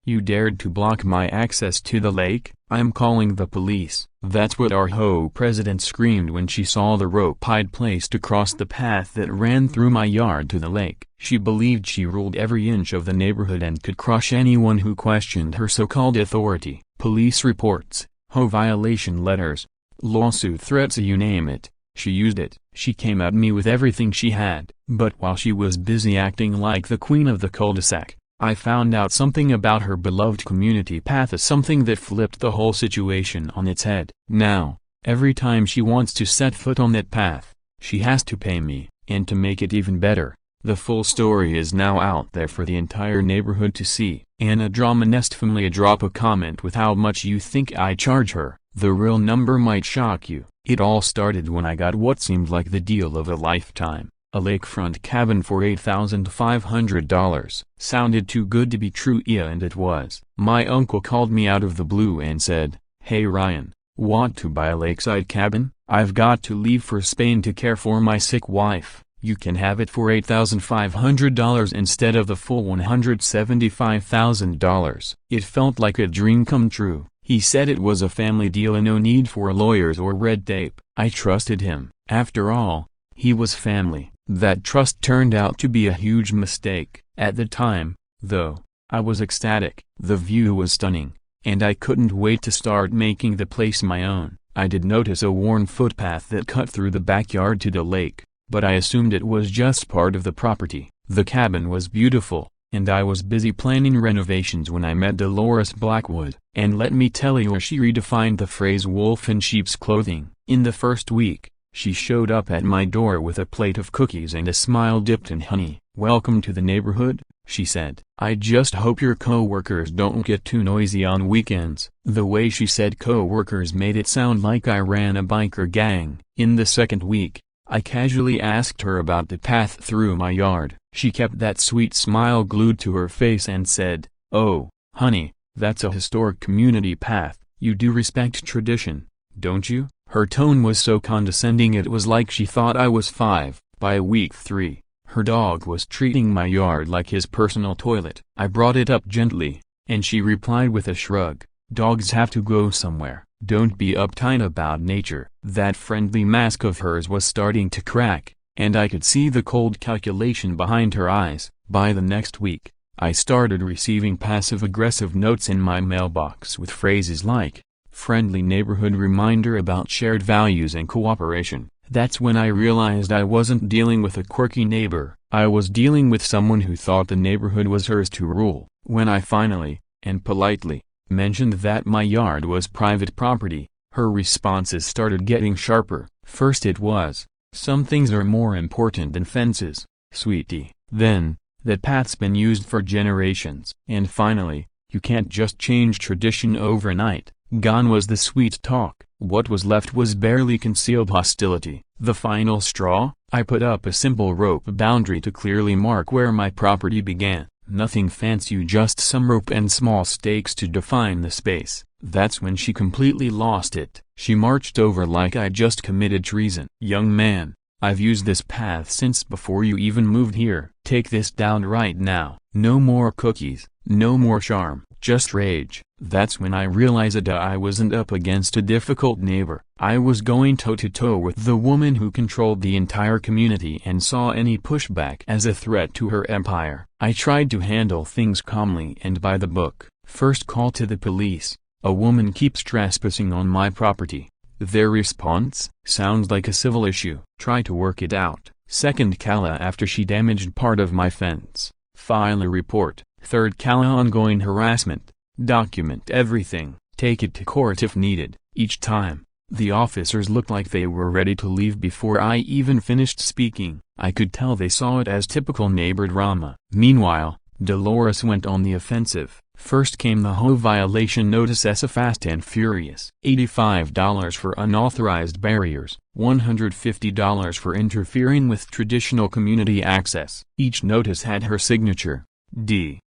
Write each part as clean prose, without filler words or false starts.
You dared to block my access to the lake? I'm calling the police." That's what our Ho president screamed when she saw the rope I'd placed across the path that ran through my yard to the lake. She believed she ruled every inch of the neighborhood and could crush anyone who questioned her so-called authority. Police reports, Ho violation letters, lawsuit threats, you name it, she used it. She came at me with everything she had. But while she was busy acting like the queen of the cul-de-sac, I found out something about her beloved community path, something that flipped the whole situation on its head. Now, every time she wants to set foot on that path, she has to pay me. And to make it even better, the full story is now out there for the entire neighborhood to see. Anna Dramenest family, drop a comment with how much you think I charge her. The real number might shock you. It all started when I got what seemed like the deal of a lifetime. A lakefront cabin for $8,500. Sounded too good to be true, yeah, and it was. My uncle called me out of the blue and said, "Hey Ryan, want to buy a lakeside cabin? I've got to leave for Spain to care for my sick wife. You can have it for $8,500 instead of the full $175,000. It felt like a dream come true. He said it was a family deal and no need for lawyers or red tape. I trusted him. After all, he was family. That trust turned out to be a huge mistake. At the time, though, I was ecstatic. The view was stunning, and I couldn't wait to start making the place my own. I did notice a worn footpath that cut through the backyard to the lake, but I assumed it was just part of the property. The cabin was beautiful, and I was busy planning renovations when I met Dolores Blackwood. And let me tell you, she redefined the phrase wolf in sheep's clothing. In the first week, she showed up at my door with a plate of cookies and a smile dipped in honey. "Welcome to the neighborhood," she said. "I just hope your co-workers don't get too noisy on weekends." The way she said co-workers made it sound like I ran a biker gang. In the second week, I casually asked her about the path through my yard. She kept that sweet smile glued to her face and said, "Oh, honey, that's a historic community path. You do respect tradition, don't you?" Her tone was so condescending it was like she thought I was 5. By week 3, her dog was treating my yard like his personal toilet. I brought it up gently, and she replied with a shrug, "Dogs have to go somewhere. Don't be uptight about nature." That friendly mask of hers was starting to crack, and I could see the cold calculation behind her eyes. By the next week, I started receiving passive-aggressive notes in my mailbox with phrases like, "Friendly neighborhood reminder about shared values and cooperation." That's when I realized I wasn't dealing with a quirky neighbor. I was dealing with someone who thought the neighborhood was hers to rule. When I finally, and politely, mentioned that my yard was private property, her responses started getting sharper. First it was, "Some things are more important than fences, sweetie." Then, "That path's been used for generations." And finally, "You can't just change tradition overnight." Gone was the sweet talk. What was left was barely concealed hostility. The final straw? I put up a simple rope boundary to clearly mark where my property began. Nothing fancy, just some rope and small stakes to define the space. That's when she completely lost it. She marched over like I just committed treason. "Young man, I've used this path since before you even moved here. Take this down right now. No more cookies, no more charm, just rage." That's when I realized I wasn't up against a difficult neighbor. I was going toe-to-toe with the woman who controlled the entire community and saw any pushback as a threat to her empire. I tried to handle things calmly and by the book. First call to the police. "A woman keeps trespassing on my property." Their response? "Sounds like a civil issue. Try to work it out." Second call after she damaged part of my fence. "File a report." Third call ongoing harassment. "Document everything. Take it to court if needed." Each time, the officers looked like they were ready to leave before I even finished speaking. I could tell they saw it as typical neighbor drama. Meanwhile, Dolores went on the offensive. First came the Ho violation notice as a fast and furious. $85 for unauthorized barriers, $150 for interfering with traditional community access. Each notice had her signature, D.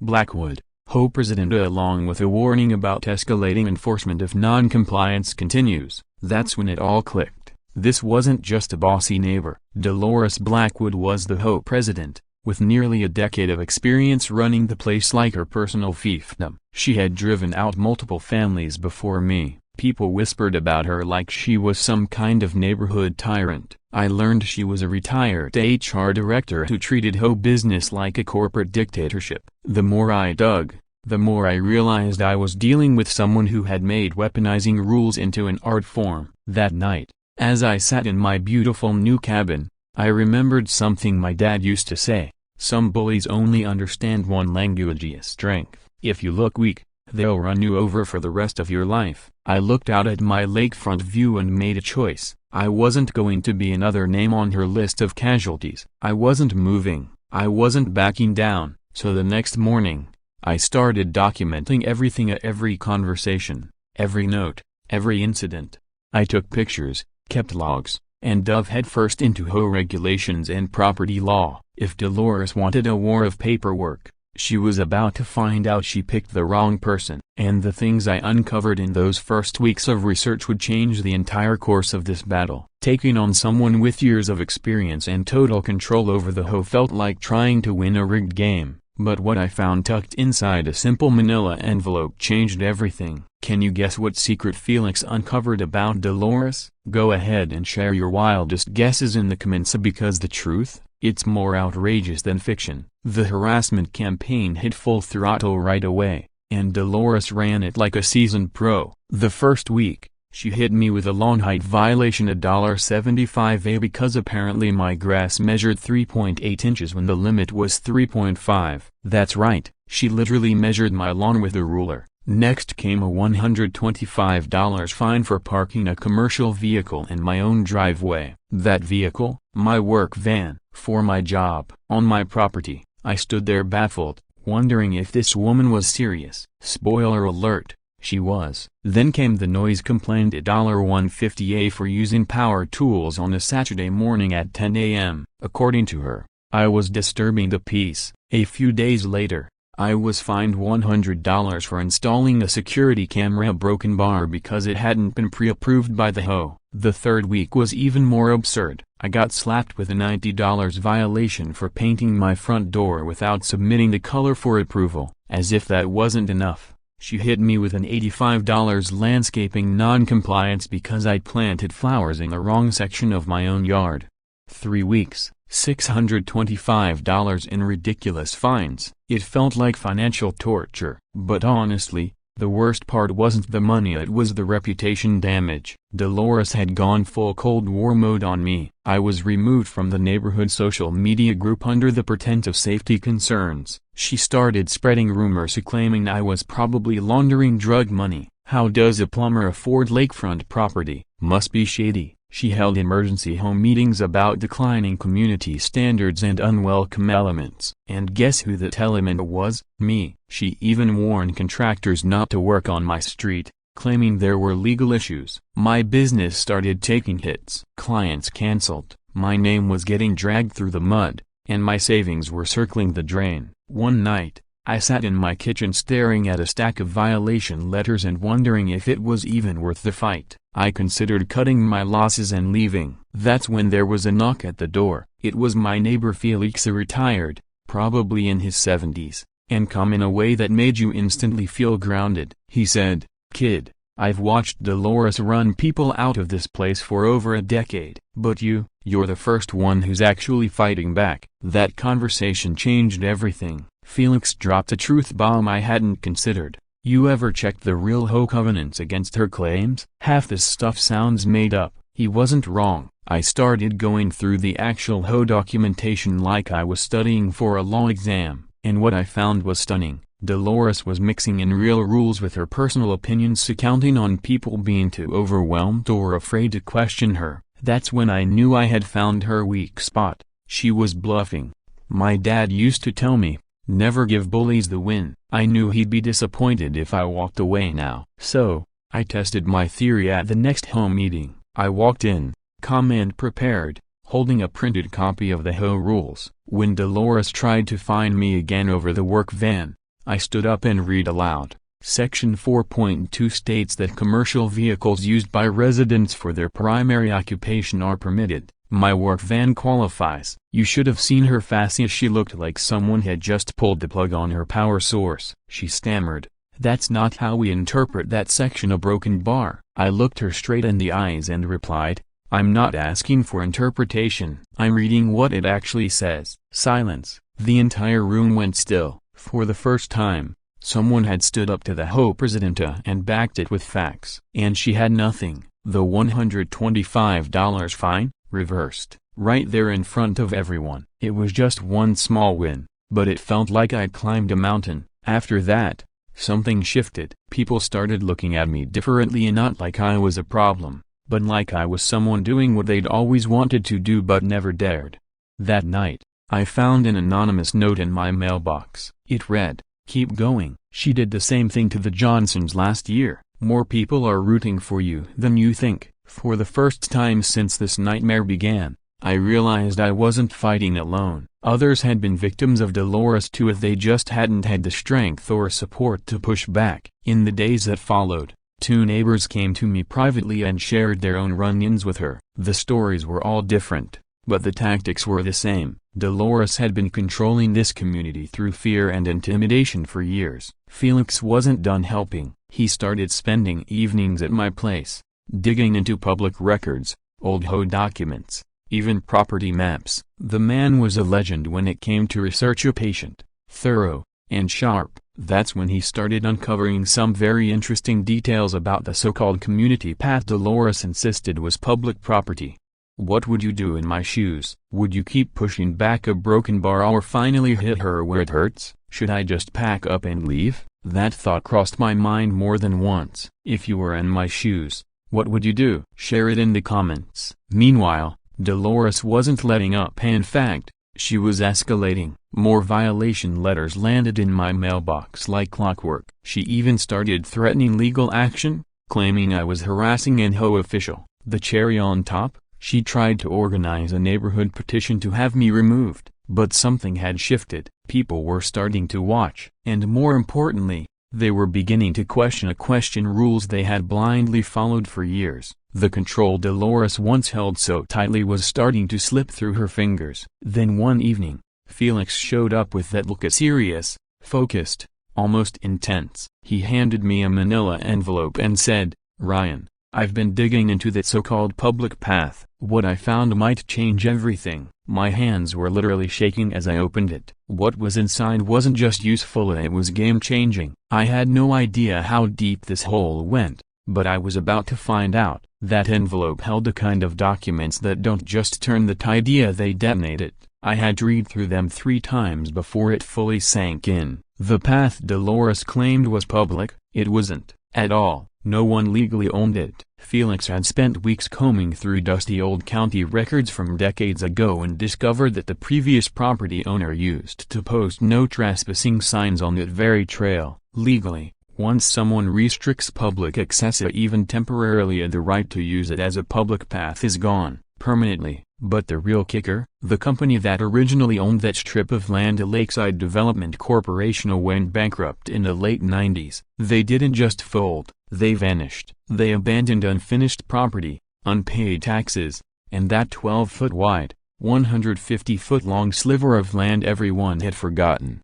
Blackwood, Ho President, along with a warning about escalating enforcement if non-compliance continues. That's when it all clicked. This wasn't just a bossy neighbor. Dolores Blackwood was the Ho President, with nearly a decade of experience running the place like her personal fiefdom. She had driven out multiple families before me. People whispered about her like she was some kind of neighborhood tyrant. I learned she was a retired HR director who treated hoe business like a corporate dictatorship. The more I dug, the more I realized I was dealing with someone who had made weaponizing rules into an art form. That night, as I sat in my beautiful new cabin, I remembered something my dad used to say: some bullies only understand one language, strength. If you look weak, they'll run you over for the rest of your life. I looked out at my lakefront view and made a choice. I wasn't going to be another name on her list of casualties. I wasn't moving. I wasn't backing down. So the next morning, I started documenting everything, every conversation, every note, every incident. I took pictures, kept logs, and dove headfirst into hoe regulations and property law. If Dolores wanted a war of paperwork, she was about to find out she picked the wrong person. And the things I uncovered in those first weeks of research would change the entire course of this battle. Taking on someone with years of experience and total control over the hoe felt like trying to win a rigged game. But what I found tucked inside a simple manila envelope changed everything. Can you guess what secret Felix uncovered about Dolores? Go ahead and share your wildest guesses in the comments, because the truth, it's more outrageous than fiction. The harassment campaign hit full throttle right away, and Dolores ran it like a seasoned pro. The first week, she hit me with a lawn height violation, $75 because apparently my grass measured 3.8 inches when the limit was 3.5. That's right, she literally measured my lawn with a ruler. Next came a $125 fine for parking a commercial vehicle in my own driveway. That vehicle, my work van, for my job, on my property. I stood there baffled, wondering if this woman was serious. Spoiler alert, she was. Then came the noise complaint, $150 for using power tools on a Saturday morning at 10 a.m. According to her, I was disturbing the peace. A few days later, I was fined $100 for installing a security camera broken bar because it hadn't been pre-approved by the hoe. The third week was even more absurd. I got slapped with a $90 violation for painting my front door without submitting the color for approval. As if that wasn't enough, she hit me with an $85 landscaping non-compliance because I'd planted flowers in the wrong section of my own yard. 3 weeks, $625 in ridiculous fines. It felt like financial torture. But honestly, the worst part wasn't the money, it was the reputation damage. Dolores had gone full Cold War mode on me. I was removed from the neighborhood social media group under the pretense of safety concerns. She started spreading rumors claiming I was probably laundering drug money. How does a plumber afford lakefront property? Must be shady. She held emergency home meetings about declining community standards and unwelcome elements. And guess who that element was? Me. She even warned contractors not to work on my street, claiming there were legal issues. My business started taking hits. Clients canceled, my name was getting dragged through the mud, and my savings were circling the drain. One night, I sat in my kitchen staring at a stack of violation letters and wondering if it was even worth the fight. I considered cutting my losses and leaving. That's when there was a knock at the door. It was my neighbor Felix, a retired, probably in his 70s, and calm in a way that made you instantly feel grounded. He said, "Kid, I've watched Dolores run people out of this place for over a decade, but you're the first one who's actually fighting back." That conversation changed everything. Felix dropped a truth bomb I hadn't considered. You ever checked the real hoe covenants against her claims? Half this stuff sounds made up. He wasn't wrong. I started going through the actual hoe documentation like I was studying for a law exam, and what I found was stunning. Dolores was mixing in real rules with her personal opinions, counting on people being too overwhelmed or afraid to question her. That's when I knew I had found her weak spot. She was bluffing. My dad used to tell me, never give bullies the win. I knew he'd be disappointed if I walked away now. So, I tested my theory at the next home meeting. I walked in, calm and prepared, holding a printed copy of the hoe rules. When Dolores tried to fine me again over the work van, I stood up and read aloud. Section 4.2 states that commercial vehicles used by residents for their primary occupation are permitted. My work van qualifies. You should have seen her face as she looked like someone had just pulled the plug on her power source. She stammered, "That's not how we interpret that section of broken bar." I looked her straight in the eyes and replied, "I'm not asking for interpretation. I'm reading what it actually says." Silence. The entire room went still. For the first time, someone had stood up to the Ho Presidenta and backed it with facts. And she had nothing. The $125 fine, reversed, right there in front of everyone. It was just one small win, but it felt like I'd climbed a mountain. After that, something shifted. People started looking at me differently, and not like I was a problem, but like I was someone doing what they'd always wanted to do but never dared. That night, I found an anonymous note in my mailbox. It read, "Keep going." She did the same thing to the Johnsons last year. More people are rooting for you than you think. For the first time since this nightmare began, I realized I wasn't fighting alone. Others had been victims of Dolores too, if they just hadn't had the strength or support to push back. In the days that followed, 2 neighbors came to me privately and shared their own run-ins with her. The stories were all different, but the tactics were the same. Dolores had been controlling this community through fear and intimidation for years. Felix wasn't done helping. He started spending evenings at my place, digging into public records, old Ho documents, even property maps. The man was a legend when it came to research, a patient, thorough, and sharp. That's when he started uncovering some very interesting details about the so-called community path Dolores insisted was public property. What would you do in my shoes? Would you keep pushing back a broken bar or finally hit her where it hurts? Should I just pack up and leave? That thought crossed my mind more than once. If you were in my shoes, what would you do? Share it in the comments. Meanwhile, Dolores wasn't letting up. In fact, she was escalating. More violation letters landed in my mailbox like clockwork. She even started threatening legal action, claiming I was harassing an Ho official. The cherry on top, she tried to organize a neighborhood petition to have me removed. But something had shifted. People were starting to watch. And more importantly, they were beginning to question rules they had blindly followed for years. The control Dolores once held so tightly was starting to slip through her fingers. Then one evening, Felix showed up with that look, serious, focused, almost intense. He handed me a manila envelope and said, "Ryan, I've been digging into that so-called public path. What I found might change everything." My hands were literally shaking as I opened it. What was inside wasn't just useful, it was game-changing. I had no idea how deep this hole went, but I was about to find out. That envelope held a kind of documents that don't just turn the idea, they detonate it. I had to read through them 3 times before it fully sank in. The path Dolores claimed was public, it wasn't, at all. No one legally owned it. Felix had spent weeks combing through dusty old county records from decades ago and discovered that the previous property owner used to post no trespassing signs on that very trail. Legally, once someone restricts public access, even temporarily, the right to use it as a public path is gone, permanently. But the real kicker, the company that originally owned that strip of land, Lakeside Development Corporation, went bankrupt in the late 90s. They didn't just fold, they vanished. They abandoned unfinished property, unpaid taxes, and that 12-foot wide, 150-foot long sliver of land everyone had forgotten.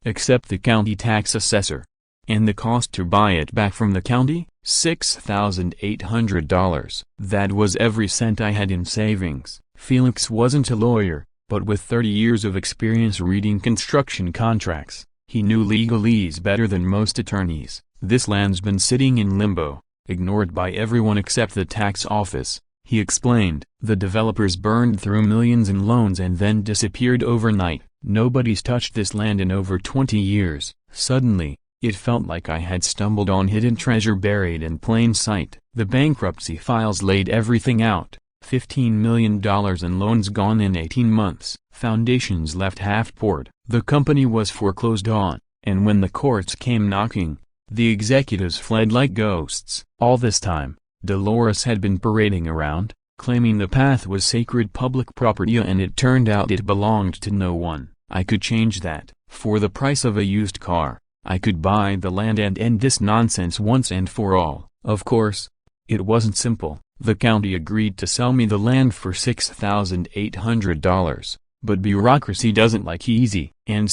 Except the county tax assessor. And the cost to buy it back from the county? $6,800. That was every cent I had in savings. Felix wasn't a lawyer, but with 30 years of experience reading construction contracts, he knew legalese better than most attorneys. This land's been sitting in limbo, ignored by everyone except the tax office, he explained. The developers burned through millions in loans and then disappeared overnight. Nobody's touched this land in over 20 years. Suddenly, it felt like I had stumbled on hidden treasure buried in plain sight. The bankruptcy files laid everything out. $15 million in loans gone in 18 months. Foundations left half-poured. The company was foreclosed on, and when the courts came knocking, the executives fled like ghosts. All this time, Dolores had been parading around, claiming the path was sacred public property, and it turned out it belonged to no one. I could change that. For the price of a used car, I could buy the land and end this nonsense once and for all. Of course, it wasn't simple. The county agreed to sell me the land for $6,800. But bureaucracy doesn't like easy, and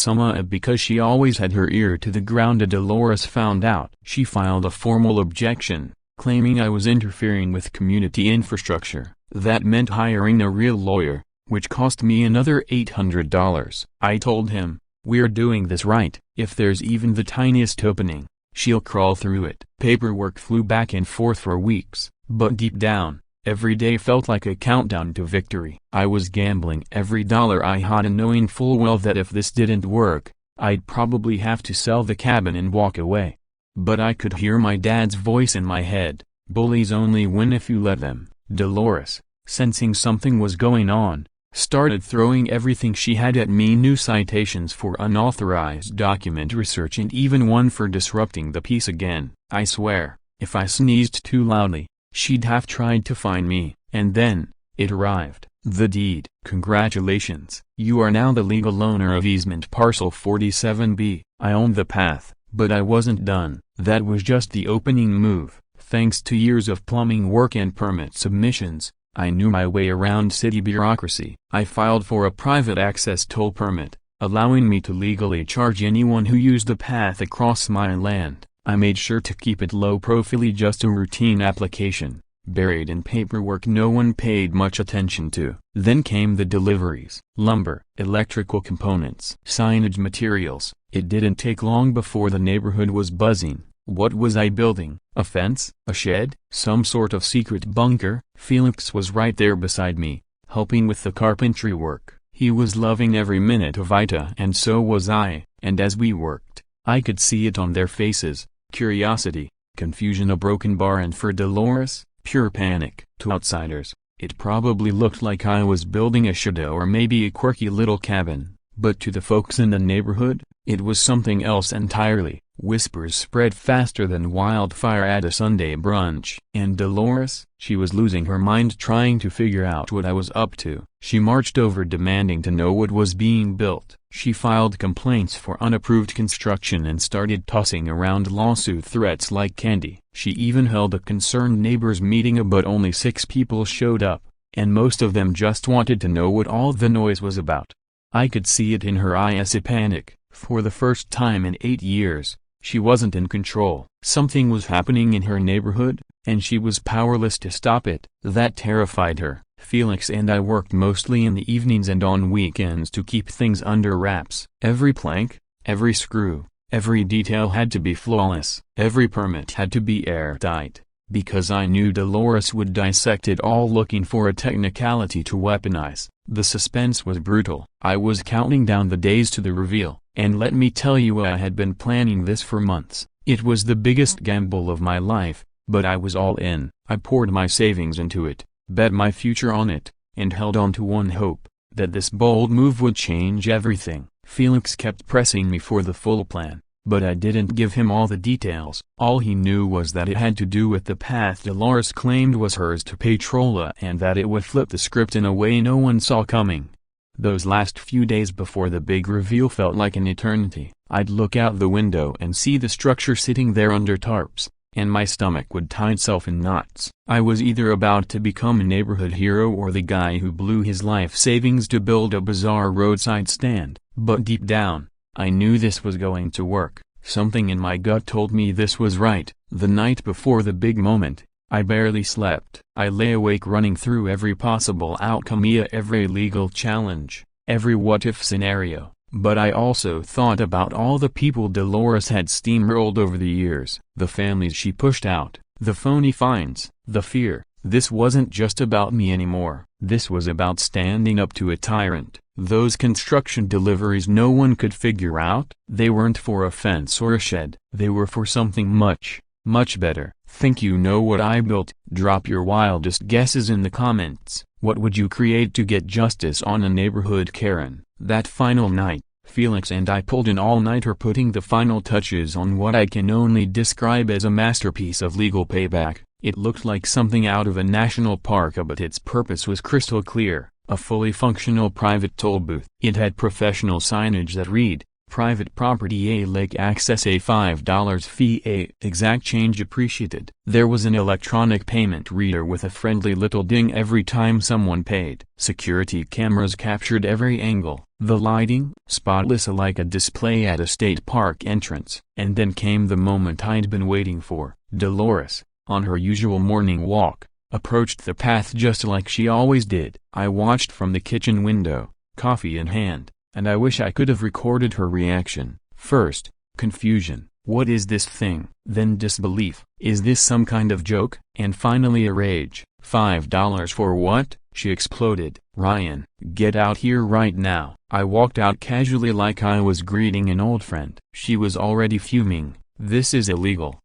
because she always had her ear to the ground, Dolores found out. She filed a formal objection, claiming I was interfering with community infrastructure. That meant hiring a real lawyer, which cost me another $800. I told him, "We're doing this right. If there's even the tiniest opening, she'll crawl through it." Paperwork flew back and forth for weeks, but deep down, every day felt like a countdown to victory. I was gambling every dollar I had and knowing full well that if this didn't work, I'd probably have to sell the cabin and walk away. But I could hear my dad's voice in my head, "Bullies only win if you let them." Dolores, sensing something was going on, started throwing everything she had at me: new citations for unauthorized document research and even one for disrupting the peace again. I swear, if I sneezed too loudly, she'd have tried to find me. And then, it arrived. The deed. "Congratulations. You are now the legal owner of easement parcel 47B. I owned the path, but I wasn't done. That was just the opening move. Thanks to years of plumbing work and permit submissions, I knew my way around city bureaucracy. I filed for a private access toll permit, allowing me to legally charge anyone who used the path across my land. I made sure to keep it low profile, just a routine application, buried in paperwork no one paid much attention to. Then came the deliveries: lumber, electrical components, signage materials. It didn't take long before the neighborhood was buzzing. What was I building? A fence? A shed? Some sort of secret bunker? Felix was right there beside me, helping with the carpentry work. He was loving every minute of it, and so was I, and as we worked, I could see it on their faces: curiosity, confusion, a broken bar, and for Dolores, pure panic. To outsiders, it probably looked like I was building a shed or maybe a quirky little cabin, but to the folks in the neighborhood, it was something else entirely. Whispers spread faster than wildfire at a Sunday brunch. And Dolores? She was losing her mind trying to figure out what I was up to. She marched over demanding to know what was being built. She filed complaints for unapproved construction and started tossing around lawsuit threats like candy. She even held a concerned neighbors meeting, but only 6 people showed up, and most of them just wanted to know what all the noise was about. I could see it in her eyes, a panic. For the first time in 8 years, she wasn't in control. Something was happening in her neighborhood, and she was powerless to stop it. That terrified her. Felix and I worked mostly in the evenings and on weekends to keep things under wraps. Every plank, every screw, every detail had to be flawless. Every permit had to be airtight, because I knew Dolores would dissect it all looking for a technicality to weaponize. The suspense was brutal. I was counting down the days to the reveal. And let me tell you, I had been planning this for months. It was the biggest gamble of my life, but I was all in. I poured my savings into it, bet my future on it, and held on to one hope, that this bold move would change everything. Felix kept pressing me for the full plan, but I didn't give him all the details. All he knew was that it had to do with the path Dolores claimed was hers to patrol, and that it would flip the script in a way no one saw coming. Those last few days before the big reveal felt like an eternity. I'd look out the window and see the structure sitting there under tarps, and my stomach would tie itself in knots. I was either about to become a neighborhood hero or the guy who blew his life savings to build a bizarre roadside stand. But deep down, I knew this was going to work. Something in my gut told me this was right. The night before the big moment, I barely slept. I lay awake running through every possible outcome, every legal challenge, every what-if scenario. But I also thought about all the people Dolores had steamrolled over the years, the families she pushed out, the phony fines, the fear. This wasn't just about me anymore. This was about standing up to a tyrant. Those construction deliveries no one could figure out, they weren't for a fence or a shed. They were for something much, much better. Think you know what I built? Drop your wildest guesses in the comments. What would you create to get justice on a neighborhood Karen? That final night, Felix and I pulled an all-nighter putting the final touches on what I can only describe as a masterpiece of legal payback. It looked like something out of a national park, but its purpose was crystal clear. A fully functional private toll booth. It had professional signage that read, Private property: A lake access, a $5 fee, a exact change appreciated. There was an electronic payment reader with a friendly little ding every time someone paid. Security cameras captured every angle, the lighting spotless like a display at a state park entrance. And then came the moment I'd been waiting for. Dolores, on her usual morning walk, approached the path just like she always did. I watched from the kitchen window, coffee in hand, and I wish I could have recorded her reaction. First, confusion. What is this thing? Then disbelief. Is this some kind of joke? And finally a rage. $5 for what? She exploded. Ryan, get out here right now. I walked out casually like I was greeting an old friend. She was already fuming. This is illegal,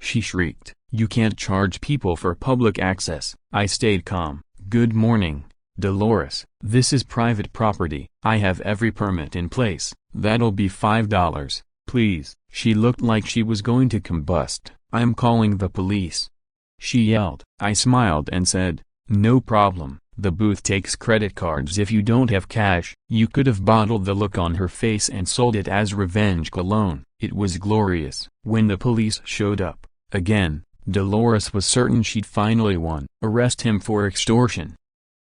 she shrieked. You can't charge people for public access. I stayed calm. Good morning, Dolores. This is private property. I have every permit in place. That'll be $5. Please. She looked like she was going to combust. I'm calling the police, she yelled. I smiled and said, no problem. The booth takes credit cards if you don't have cash. You could have bottled the look on her face and sold it as revenge cologne. It was glorious. When the police showed up, again, Dolores was certain she'd finally won. Arrest him for extortion,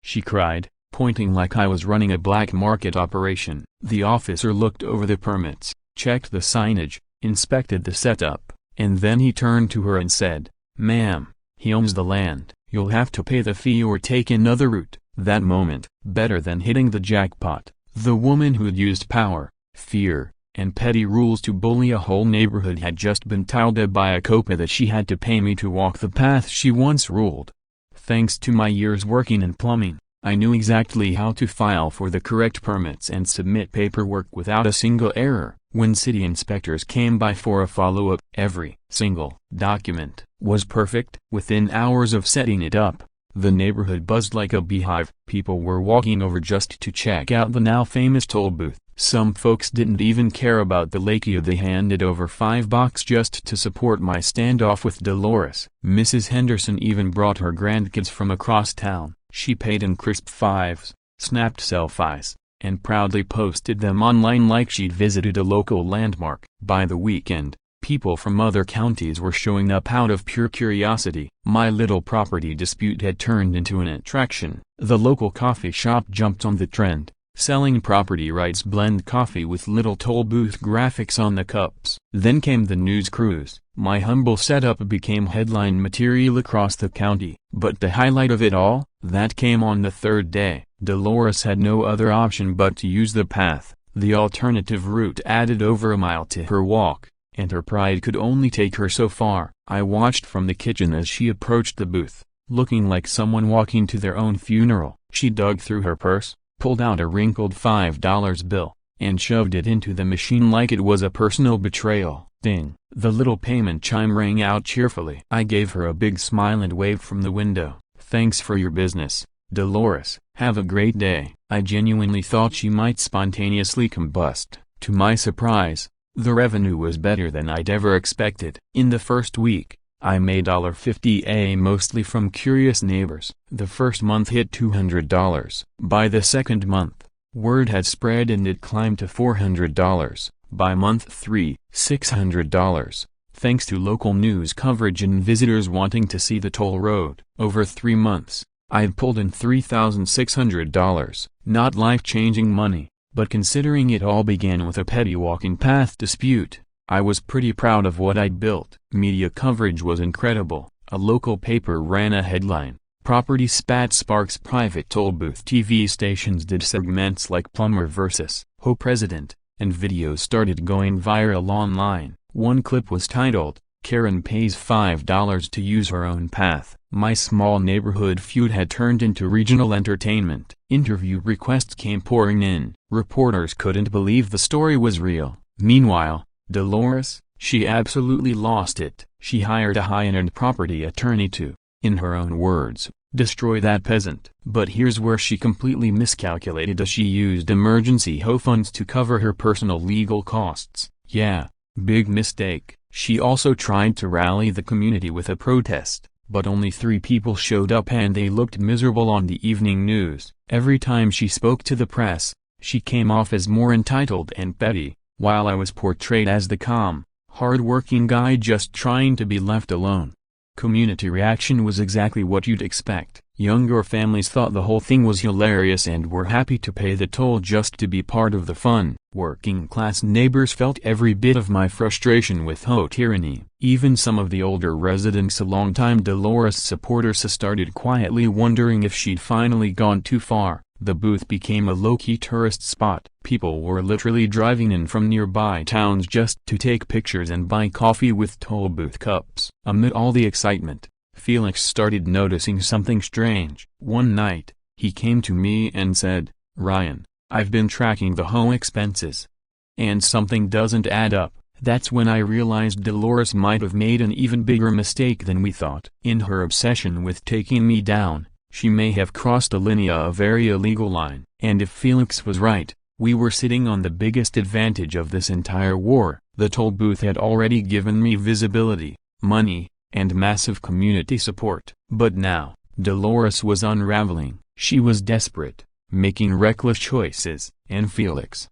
she cried, pointing like I was running a black market operation. The officer looked over the permits, checked the signage, inspected the setup, and then he turned to her and said, ma'am, he owns the land. You'll have to pay the fee or take another route. That moment, better than hitting the jackpot. The woman who'd used power, fear, and petty rules to bully a whole neighborhood had just been told by a copa that she had to pay me to walk the path she once ruled. Thanks to my years working in plumbing, I knew exactly how to file for the correct permits and submit paperwork without a single error. When city inspectors came by for a follow-up, every single document was perfect. Within hours of setting it up, the neighborhood buzzed like a beehive. People were walking over just to check out the now famous toll booth. Some folks didn't even care about the lakey. They handed over $5 just to support my standoff with Dolores. Mrs. Henderson even brought her grandkids from across town. She paid in crisp fives, snapped selfies, and proudly posted them online like she'd visited a local landmark. By the weekend, people from other counties were showing up out of pure curiosity. My little property dispute had turned into an attraction. The local coffee shop jumped on the trend, selling property rights blend coffee with little toll booth graphics on the cups. Then came the news cruise. My humble setup became headline material across the county. But the highlight of it all, that came on the third day. Dolores had no other option but to use the path. The alternative route added over a mile to her walk, and her pride could only take her so far. I watched from the kitchen as she approached the booth, looking like someone walking to their own funeral. She dug through her purse, pulled out a wrinkled $5 bill, and shoved it into the machine like it was a personal betrayal. Ding! The little payment chime rang out cheerfully. I gave her a big smile and waved from the window. Thanks for your business, Dolores. Have a great day. I genuinely thought she might spontaneously combust. To my surprise, the revenue was better than I'd ever expected. In the first week, I made $50 mostly from curious neighbors. The first month hit $200. By the second month, word had spread and it climbed to $400. By month 3, $600. Thanks to local news coverage and visitors wanting to see the toll road. Over 3 months, I'd pulled in $3,600. Not life-changing money, but considering it all began with a petty walking path dispute, I was pretty proud of what I'd built. Media coverage was incredible. A local paper ran a headline, "Property Spat Sparks Private Toll Booth." TV stations did segments like Plumber vs. Ho President, and videos started going viral online. One clip was titled, "Karen Pays $5 to Use Her Own Path." My small neighborhood feud had turned into regional entertainment. Interview requests came pouring in. Reporters couldn't believe the story was real. Meanwhile, Dolores, she absolutely lost it. She hired a high-end property attorney to, in her own words, destroy that peasant. But here's where she completely miscalculated, as she used emergency HO funds to cover her personal legal costs. Yeah, big mistake. She also tried to rally the community with a protest, but only 3 people showed up and they looked miserable on the evening news. Every time she spoke to the press, she came off as more entitled and petty, while I was portrayed as the calm, hard-working guy just trying to be left alone. Community reaction was exactly what you'd expect. Younger families thought the whole thing was hilarious and were happy to pay the toll just to be part of the fun. Working-class neighbors felt every bit of my frustration with Ho tyranny. Even some of the older residents, a longtime Dolores supporters, started quietly wondering if she'd finally gone too far. The booth became a low-key tourist spot. People were literally driving in from nearby towns just to take pictures and buy coffee with toll booth cups. Amid all the excitement, Felix started noticing something strange. One night, he came to me and said, "Ryan, I've been tracking the Ho expenses, and something doesn't add up." That's when I realized Dolores might have made an even bigger mistake than we thought. In her obsession with taking me down, she may have crossed a very illegal line. And if Felix was right, we were sitting on the biggest advantage of this entire war. The toll booth had already given me visibility, money, and massive community support. But now, Dolores was unraveling. She was desperate, making reckless choices. And Felix,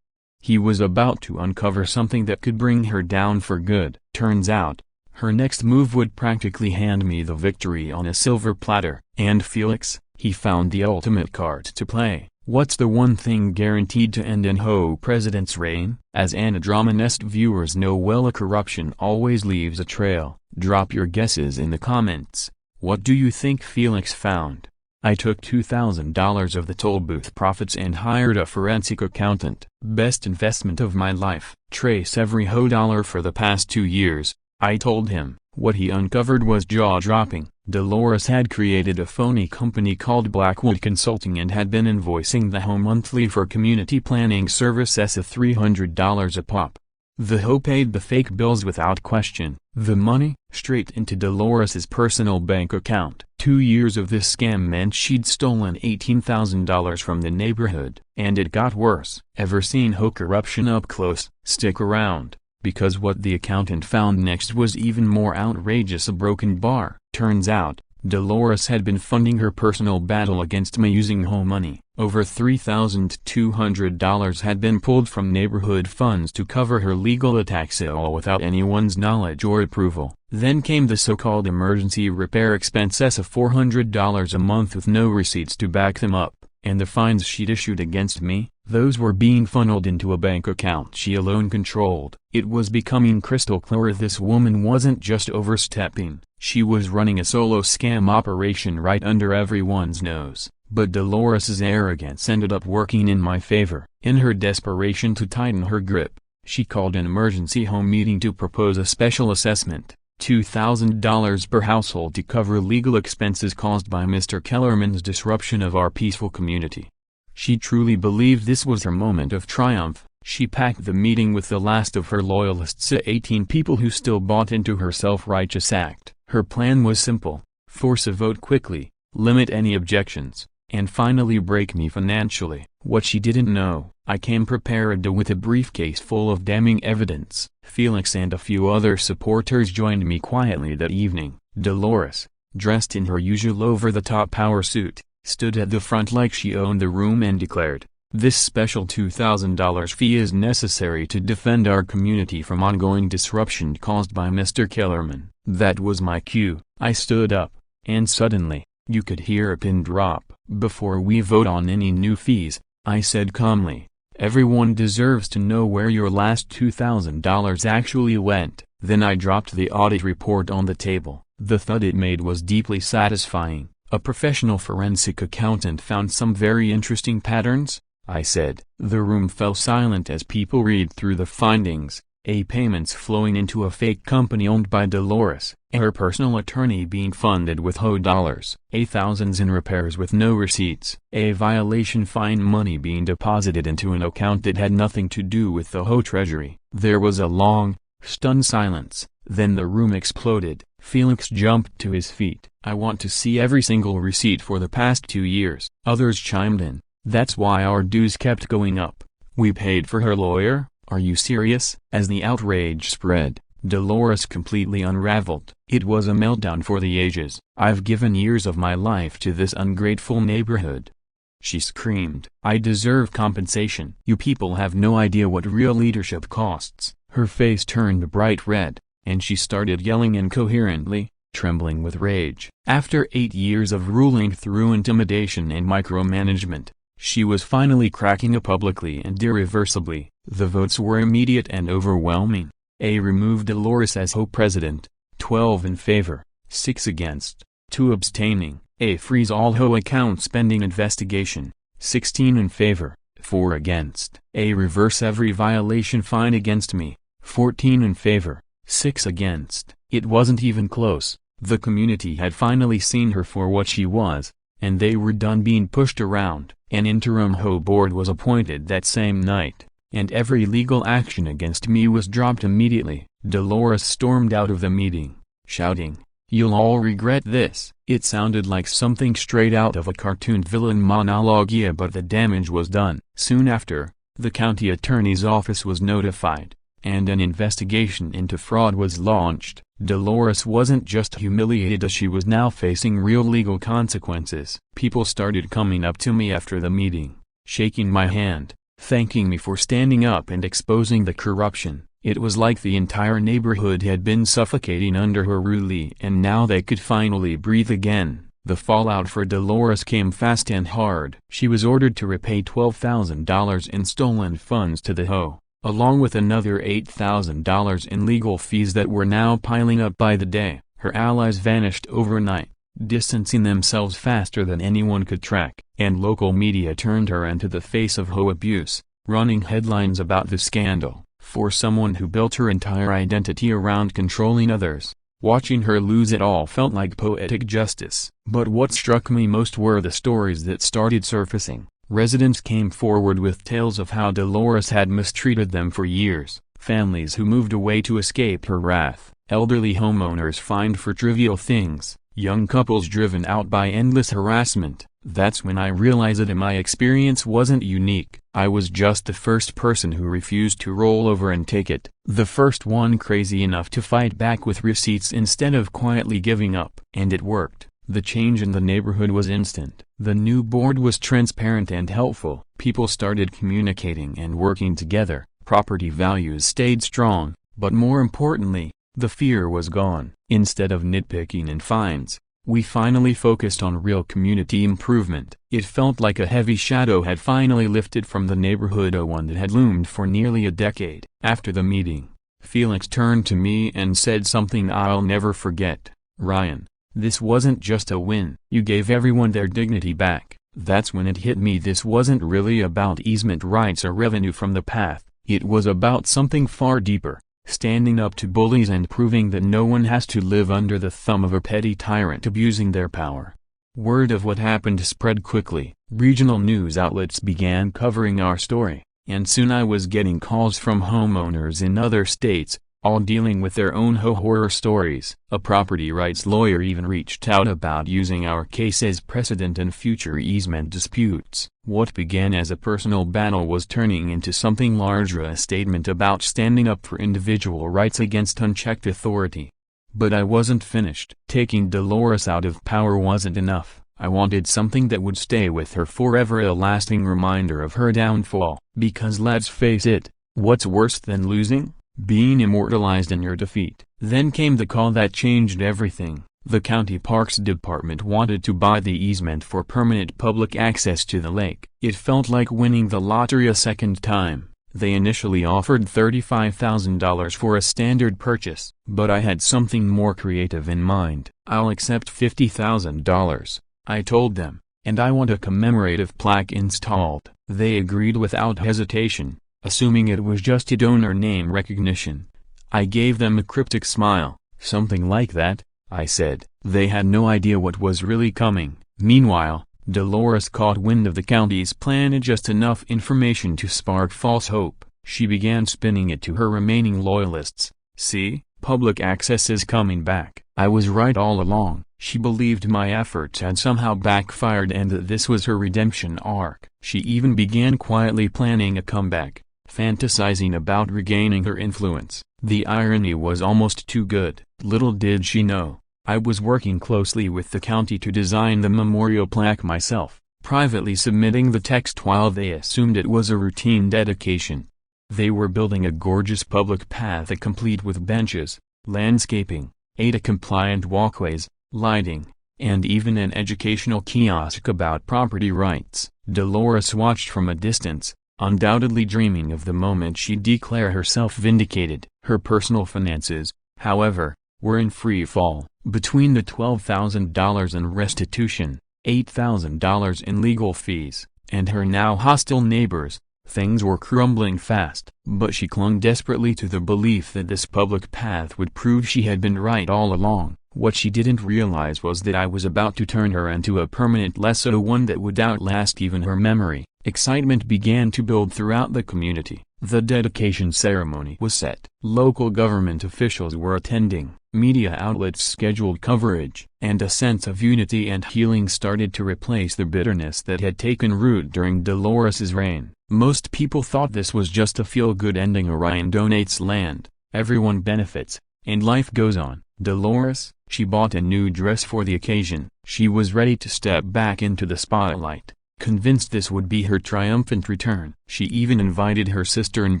he was about to uncover something that could bring her down for good. Turns out, her next move would practically hand me the victory on a silver platter. And Felix, he found the ultimate card to play. What's the one thing guaranteed to end an Ho president's reign? As Anadramanest viewers know well, corruption always leaves a trail. Drop your guesses in the comments. What do you think Felix found? I took $2,000 of the toll booth profits and hired a forensic accountant. Best investment of my life. Trace every Ho dollar for the past 2 years, I told him. What he uncovered was jaw-dropping. Dolores had created a phony company called Blackwood Consulting and had been invoicing the Ho monthly for community planning services of $300 a pop. The Ho paid the fake bills without question. The money, straight into Dolores's personal bank account. 2 years of this scam meant she'd stolen $18,000 from the neighborhood. And it got worse. Ever seen Ho corruption up close? Stick around, because what the accountant found next was even more outrageous. A broken bar. Turns out, Dolores had been funding her personal battle against me using Ho money. Over $3,200 had been pulled from neighborhood funds to cover her legal attacks, all without anyone's knowledge or approval. Then came the so-called emergency repair expenses of $400 a month with no receipts to back them up. And the fines she'd issued against me, those were being funneled into a bank account she alone controlled. It was becoming crystal clear this woman wasn't just overstepping, she was running a solo scam operation right under everyone's nose. But Dolores's arrogance ended up working in my favor. In her desperation to tighten her grip, she called an emergency home meeting to propose a special assessment, $2,000 per household, to cover legal expenses caused by Mr. Kellerman's disruption of our peaceful community. She truly believed this was her moment of triumph. She packed the meeting with the last of her loyalists, 18 people who still bought into her self-righteous act. Her plan was simple: force a vote quickly, limit any objections, and finally break me financially. What she didn't know, I came prepared with a briefcase full of damning evidence. Felix and a few other supporters joined me quietly that evening. Dolores, dressed in her usual over-the-top power suit, stood at the front like she owned the room and declared, "This special $2,000 fee is necessary to defend our community from ongoing disruption caused by Mr. Kellerman." That was my cue. I stood up, and suddenly, you could hear a pin drop. "Before we vote on any new fees," I said calmly, "everyone deserves to know where your last $2,000 actually went." Then I dropped the audit report on the table. The thud it made was deeply satisfying. "A professional forensic accountant found some very interesting patterns," I said. The room fell silent as people read through the findings. Payments flowing into a fake company owned by Dolores, her personal attorney being funded with Ho dollars, thousands in repairs with no receipts, a violation fine money being deposited into an account that had nothing to do with the Ho treasury. There was a long, stunned silence, then the room exploded. Felix jumped to his feet. "I want to see every single receipt for the past 2 years. Others chimed in. "That's why our dues kept going up. We paid for her lawyer. Are you serious?" As the outrage spread, Dolores completely unraveled. "It was a meltdown for the ages. I've given years of my life to this ungrateful neighborhood. she screamed. "I deserve compensation. You people have no idea what real leadership costs." Her face turned bright red, and she started yelling incoherently, trembling with rage. After 8 years of ruling through intimidation and micromanagement, she was finally cracking up publicly and irreversibly. The votes were immediate and overwhelming. A removed Dolores as Ho-President, 12 in favor, 6 against, 2 abstaining. A freeze all Ho account spending investigation, 16 in favor, 4 against. A reverse every violation fine against me, 14 in favor, 6 against. It wasn't even close. The community had finally seen her for what she was, and they were done being pushed around. An interim Ho board was appointed that same night, and every legal action against me was dropped immediately. Dolores stormed out of the meeting, shouting, "You'll all regret this." It sounded like something straight out of a cartoon villain monologue, but the damage was done. Soon after, the county attorney's office was notified, and an investigation into fraud was launched. Dolores wasn't just humiliated, as she was now facing real legal consequences. People started coming up to me after the meeting, shaking my hand, thanking me for standing up and exposing the corruption. It was like the entire neighborhood had been suffocating under her rule, and now they could finally breathe again. The fallout for Dolores came fast and hard. She was ordered to repay $12,000 in stolen funds to the Ho, along with another $8,000 in legal fees that were now piling up by the day. Her allies vanished overnight, distancing themselves faster than anyone could track, and local media turned her into the face of Ho abuse, running headlines about the scandal. For someone who built her entire identity around controlling others, watching her lose it all felt like poetic justice. But what struck me most were the stories that started surfacing. Residents came forward with tales of how Dolores had mistreated them for years, families who moved away to escape her wrath, elderly homeowners fined for trivial things, young couples driven out by endless harassment. That's when I realized that my experience wasn't unique. I was just the first person who refused to roll over and take it. The first one crazy enough to fight back with receipts instead of quietly giving up. And it worked. The change in the neighborhood was instant. The new board was transparent and helpful. People started communicating and working together. Property values stayed strong, but more importantly, the fear was gone. Instead of nitpicking and fines, we finally focused on real community improvement. It felt like a heavy shadow had finally lifted from the neighborhood, one that had loomed for nearly a decade. After the meeting, Felix turned to me and said something I'll never forget. "Ryan, this wasn't just a win. You gave everyone their dignity back." That's when it hit me. This wasn't really about easement rights or revenue from the path. It was about something far deeper. Standing up to bullies and proving that no one has to live under the thumb of a petty tyrant abusing their power. Word of what happened spread quickly. Regional news outlets began covering our story, and soon I was getting calls from homeowners in other states, all dealing with their own horror stories. A property rights lawyer even reached out about using our case as precedent in future easement disputes. What began as a personal battle was turning into something larger, a statement about standing up for individual rights against unchecked authority. But I wasn't finished. Taking Dolores out of power wasn't enough. I wanted something that would stay with her forever, a lasting reminder of her downfall. Because let's face it, what's worse than losing? Being immortalized in your defeat. Then came the call that changed everything. The county parks department wanted to buy the easement for permanent public access to the lake. It felt like winning the lottery a second time. They initially offered $35,000 for a standard purchase, but I had something more creative in mind. "I'll accept $50,000, I told them, "and I want a commemorative plaque installed." They agreed without hesitation, assuming it was just a donor name recognition. I gave them a cryptic smile. "Something like that," I said. They had no idea what was really coming. Meanwhile, Dolores caught wind of the county's plan and just enough information to spark false hope. She began spinning it to her remaining loyalists. "See, public access is coming back. I was right all along." She believed my efforts had somehow backfired and that this was her redemption arc. She even began quietly planning a comeback, fantasizing about regaining her influence. The irony was almost too good. Little did she know, I was working closely with the county to design the memorial plaque myself, privately submitting the text while they assumed it was a routine dedication. They were building a gorgeous public path complete with benches, landscaping, ADA-compliant walkways, lighting, and even an educational kiosk about property rights. Dolores watched from a distance, undoubtedly dreaming of the moment she'd declare herself vindicated. Her personal finances, however, were in free fall. Between the $12,000 in restitution, $8,000 in legal fees, and her now hostile neighbors, things were crumbling fast. But she clung desperately to the belief that this public path would prove she had been right all along. What she didn't realize was that I was about to turn her into a permanent legacy, one that would outlast even her memory. Excitement began to build throughout the community. The dedication ceremony was set. Local government officials were attending, media outlets scheduled coverage, and a sense of unity and healing started to replace the bitterness that had taken root during Dolores's reign. Most people thought this was just a feel-good ending. Orion donates land, everyone benefits, and life goes on. Dolores, she bought a new dress for the occasion. She was ready to step back into the spotlight, convinced this would be her triumphant return. She even invited her sister and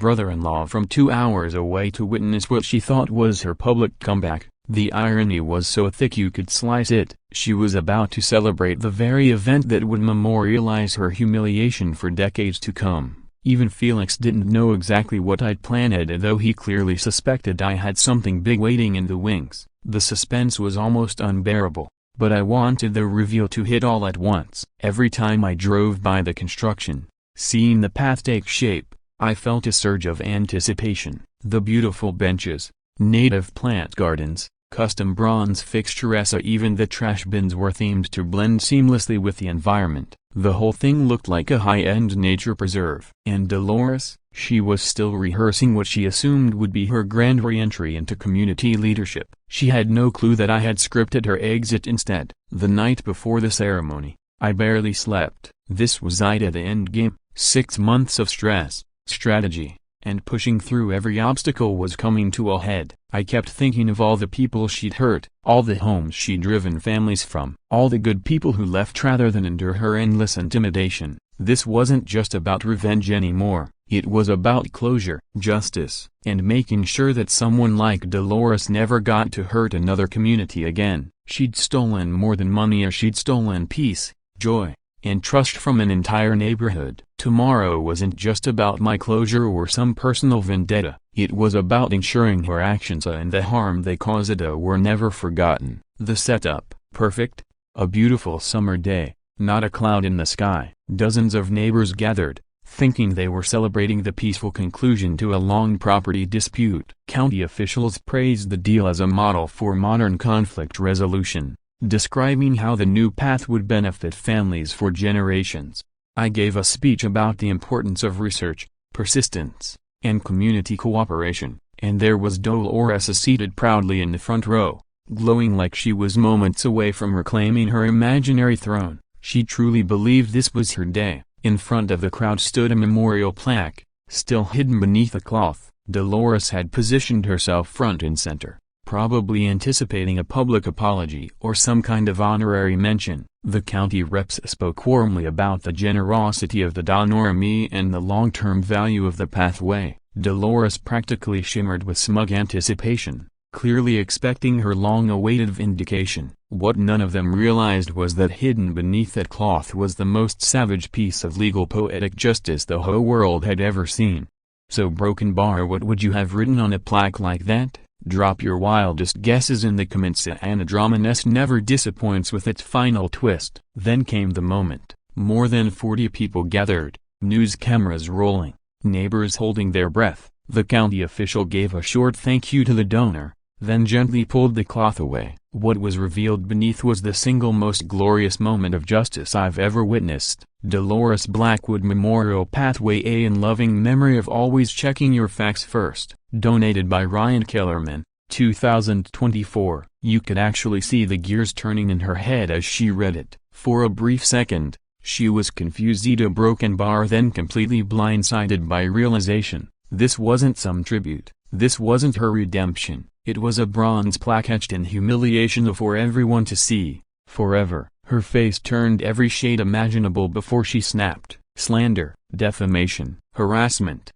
brother-in-law from 2 hours away to witness what she thought was her public comeback. The irony was so thick you could slice it. She was about to celebrate the very event that would memorialize her humiliation for decades to come. Even Felix didn't know exactly what I'd planned, though he clearly suspected I had something big waiting in the wings. The suspense was almost unbearable, but I wanted the reveal to hit all at once. Every time I drove by the construction, seeing the path take shape, I felt a surge of anticipation. The beautiful benches, native plant gardens, custom bronze fixtures, even the trash bins were themed to blend seamlessly with the environment. The whole thing looked like a high-end nature preserve. And Dolores, she was still rehearsing what she assumed would be her grand re-entry into community leadership. She had no clue that I had scripted her exit instead. The night before the ceremony, I barely slept. This was it, the end game. 6 months of stress, strategy, and pushing through every obstacle was coming to a head. I kept thinking of all the people she'd hurt, all the homes she'd driven families from, all the good people who left rather than endure her endless intimidation. This wasn't just about revenge anymore, it was about closure, justice, and making sure that someone like Dolores never got to hurt another community again. She'd stolen more than money, she'd stolen peace, joy, and trust from an entire neighborhood. Tomorrow wasn't just about my closure or some personal vendetta. It was about ensuring her actions and the harm they caused were never forgotten. The setup, perfect. A beautiful summer day, not a cloud in the sky. Dozens of neighbors gathered, thinking they were celebrating the peaceful conclusion to a long property dispute. County officials praised the deal as a model for modern conflict resolution, describing how the new path would benefit families for generations. I gave a speech about the importance of research, persistence, and community cooperation, and there was Dolores seated proudly in the front row, glowing like she was moments away from reclaiming her imaginary throne. She truly believed this was her day. In front of the crowd stood a memorial plaque, still hidden beneath a cloth. Dolores had positioned herself front and center, probably anticipating a public apology or some kind of honorary mention. The county reps spoke warmly about the generosity of the Donorami and the long-term value of the pathway. Dolores practically shimmered with smug anticipation, clearly expecting her long-awaited vindication. What none of them realized was that hidden beneath that cloth was the most savage piece of legal poetic justice the whole world had ever seen. So Broken Bar, what would you have written on a plaque like that? Drop your wildest guesses in the comments, and Andromenes never disappoints with its final twist. Then came the moment. More than 40 people gathered, news cameras rolling, neighbors holding their breath. The county official gave a short thank you to the donor, then gently pulled the cloth away. What was revealed beneath was the single most glorious moment of justice I've ever witnessed. Dolores Blackwood Memorial Pathway, A in loving memory of always checking your facts first. Donated by Ryan Kellerman, 2024. You could actually see the gears turning in her head as she read it. For a brief second, she was confused. A broken bar, then completely blindsided by realization. This wasn't some tribute. This wasn't her redemption. It was a bronze plaque etched in humiliation for everyone to see, forever. Her face turned every shade imaginable before she snapped. Slander, defamation, harassment.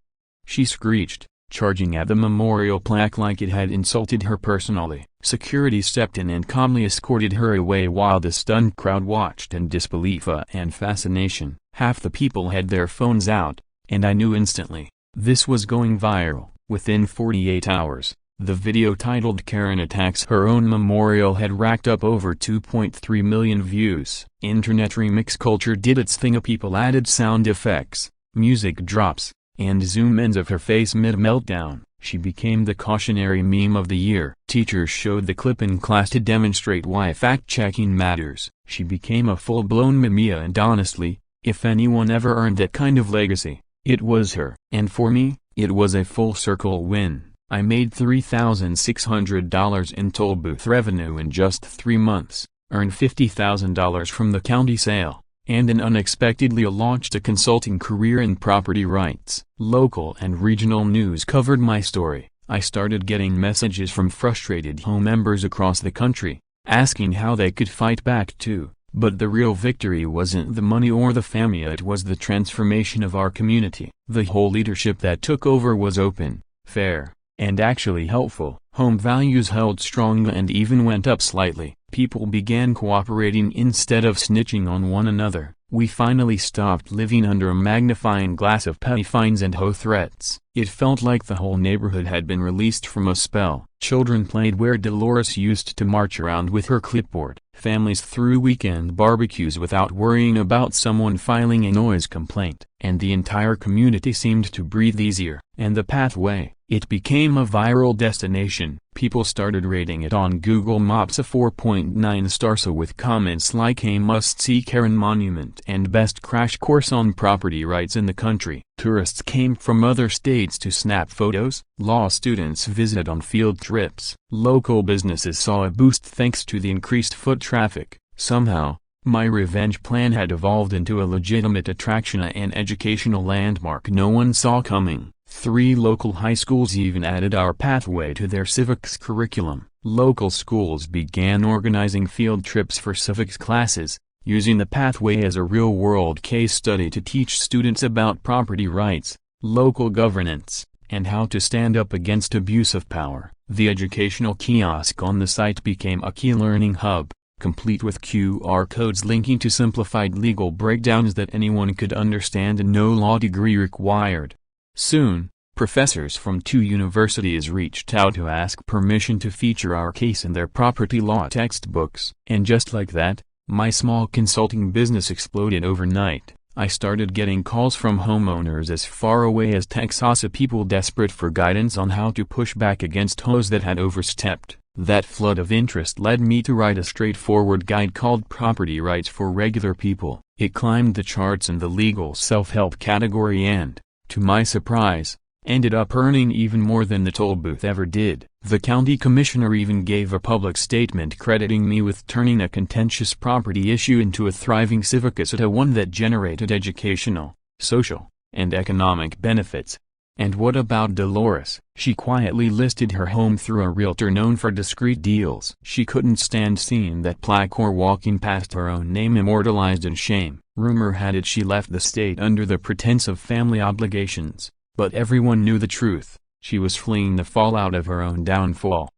She screeched, charging at the memorial plaque like it had insulted her personally. Security stepped in and calmly escorted her away while the stunned crowd watched in disbelief and fascination. Half the people had their phones out, and I knew instantly, this was going viral. Within 48 hours, the video titled "Karen Attacks Her Own Memorial" had racked up over 2.3 million views. Internet remix culture did its thing. People added sound effects, music drops, and zoom-ins of her face mid-meltdown. She became the cautionary meme of the year. Teachers showed the clip in class to demonstrate why fact-checking matters. She became a full-blown meme, and honestly, if anyone ever earned that kind of legacy, it was her. And for me, it was a full-circle win. I made $3,600 in toll booth revenue in just 3 months, earned $50,000 from the county sale, and unexpectedly launched a consulting career in property rights. Local and regional news covered my story. I started getting messages from frustrated home members across the country, asking how they could fight back too. But the real victory wasn't the money or the fame, it was the transformation of our community. The whole leadership that took over was open, fair, and actually helpful. Home values held strong and even went up slightly. People began cooperating instead of snitching on one another. We finally stopped living under a magnifying glass of petty fines and threats. It felt like the whole neighborhood had been released from a spell. Children played where Dolores used to march around with her clipboard. Families threw weekend barbecues without worrying about someone filing a noise complaint. And the entire community seemed to breathe easier. And the pathway, it became a viral destination. People started rating it on Google Maps a 4.9 star, so with comments like "a must-see Karen monument" and "best crash course on property rights in the country." Tourists came from other states to snap photos. Law students visited on field trips. Local businesses saw a boost thanks to the increased foot traffic. Somehow, my revenge plan had evolved into a legitimate attraction, an educational landmark no one saw coming. 3 local high schools even added our pathway to their civics curriculum. Local schools began organizing field trips for civics classes, using the pathway as a real-world case study to teach students about property rights, local governance, and how to stand up against abuse of power. The educational kiosk on the site became a key learning hub, complete with QR codes linking to simplified legal breakdowns that anyone could understand and no law degree required. Soon, professors from 2 universities reached out to ask permission to feature our case in their property law textbooks. And just like that, my small consulting business exploded overnight. I started getting calls from homeowners as far away as Texas, people desperate for guidance on how to push back against hoes that had overstepped. That flood of interest led me to write a straightforward guide called Property Rights for Regular People. It climbed the charts in the legal self-help category and, to my surprise, ended up earning even more than the toll booth ever did. The county commissioner even gave a public statement crediting me with turning a contentious property issue into a thriving civic asset, one that generated educational, social, and economic benefits. And what about Dolores? She quietly listed her home through a realtor known for discreet deals. She couldn't stand seeing that plaque or walking past her own name immortalized in shame. Rumor had it she left the state under the pretense of family obligations, but everyone knew the truth. She was fleeing the fallout of her own downfall.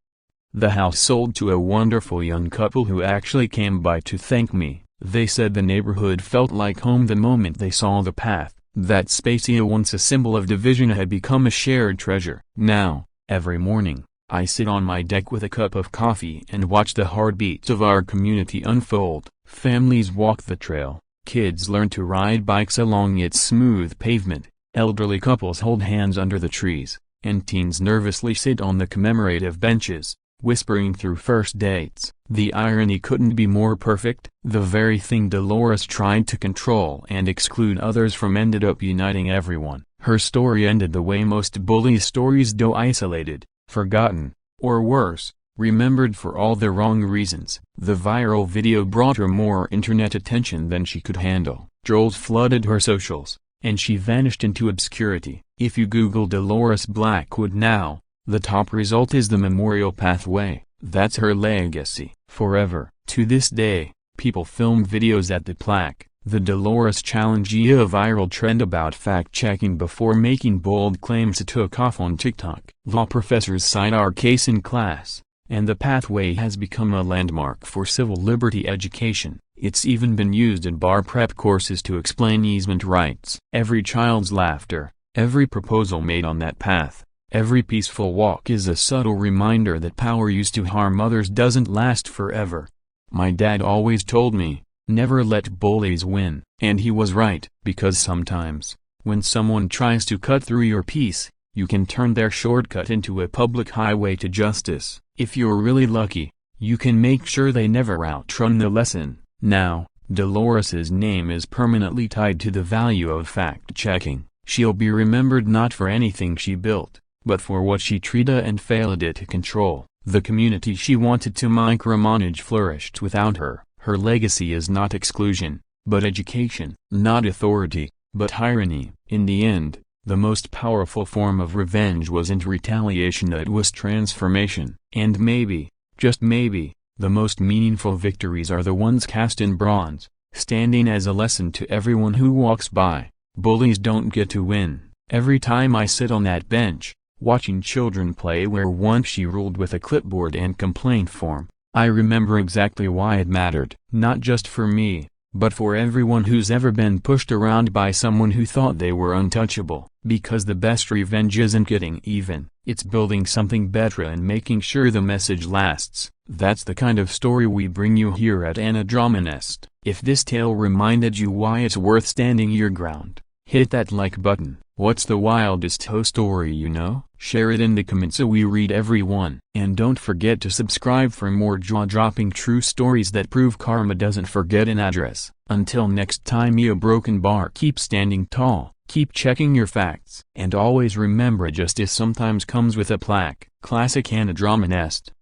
The house sold to a wonderful young couple who actually came by to thank me. They said the neighborhood felt like home the moment they saw the path. That space, once a symbol of division, had become a shared treasure. Now, every morning, I sit on my deck with a cup of coffee and watch the heartbeats of our community unfold. Families walk the trail, kids learn to ride bikes along its smooth pavement, elderly couples hold hands under the trees, and teens nervously sit on the commemorative benches, whispering through first dates. The irony couldn't be more perfect. The very thing Dolores tried to control and exclude others from ended up uniting everyone. Her story ended the way most bullies' stories do: isolated, forgotten, or worse, remembered for all the wrong reasons. The viral video brought her more internet attention than she could handle. Trolls flooded her socials, and she vanished into obscurity. If you Google Dolores Blackwood now, the top result is the Memorial Pathway. That's her legacy. Forever. To this day, people filmed videos at the plaque. The Dolores Challenge, a viral trend about fact-checking before making bold claims, took off on TikTok. Law professors cite our case in class, and the pathway has become a landmark for civil liberty education. It's even been used in bar prep courses to explain easement rights. Every child's laughter, every proposal made on that path, every peaceful walk is a subtle reminder that power used to harm others doesn't last forever. My dad always told me, never let bullies win. And he was right, because sometimes, when someone tries to cut through your peace, you can turn their shortcut into a public highway to justice. If you're really lucky, you can make sure they never outrun the lesson. Now, Dolores's name is permanently tied to the value of fact-checking. She'll be remembered not for anything she built, but for what she tried and failed to control. The community she wanted to micromanage flourished without her. Her legacy is not exclusion, but education; not authority, but tyranny. In the end, the most powerful form of revenge wasn't retaliation, it was transformation. And maybe, just maybe, the most meaningful victories are the ones cast in bronze, standing as a lesson to everyone who walks by. Bullies don't get to win. Every time I sit on that bench, watching children play where once she ruled with a clipboard and complaint form, I remember exactly why it mattered. Not just for me, but for everyone who's ever been pushed around by someone who thought they were untouchable. Because the best revenge isn't getting even, it's building something better and making sure the message lasts. That's the kind of story we bring you here at Anadrama Nest. If this tale reminded you why it's worth standing your ground, hit that like button. What's the wildest hoe story you know? Share it in the comments so we read every one. And don't forget to subscribe for more jaw-dropping true stories that prove karma doesn't forget an address. Until next time, a broken bar, keep standing tall, keep checking your facts, and always remember justice sometimes comes with a plaque. Classic Anadrama Nest.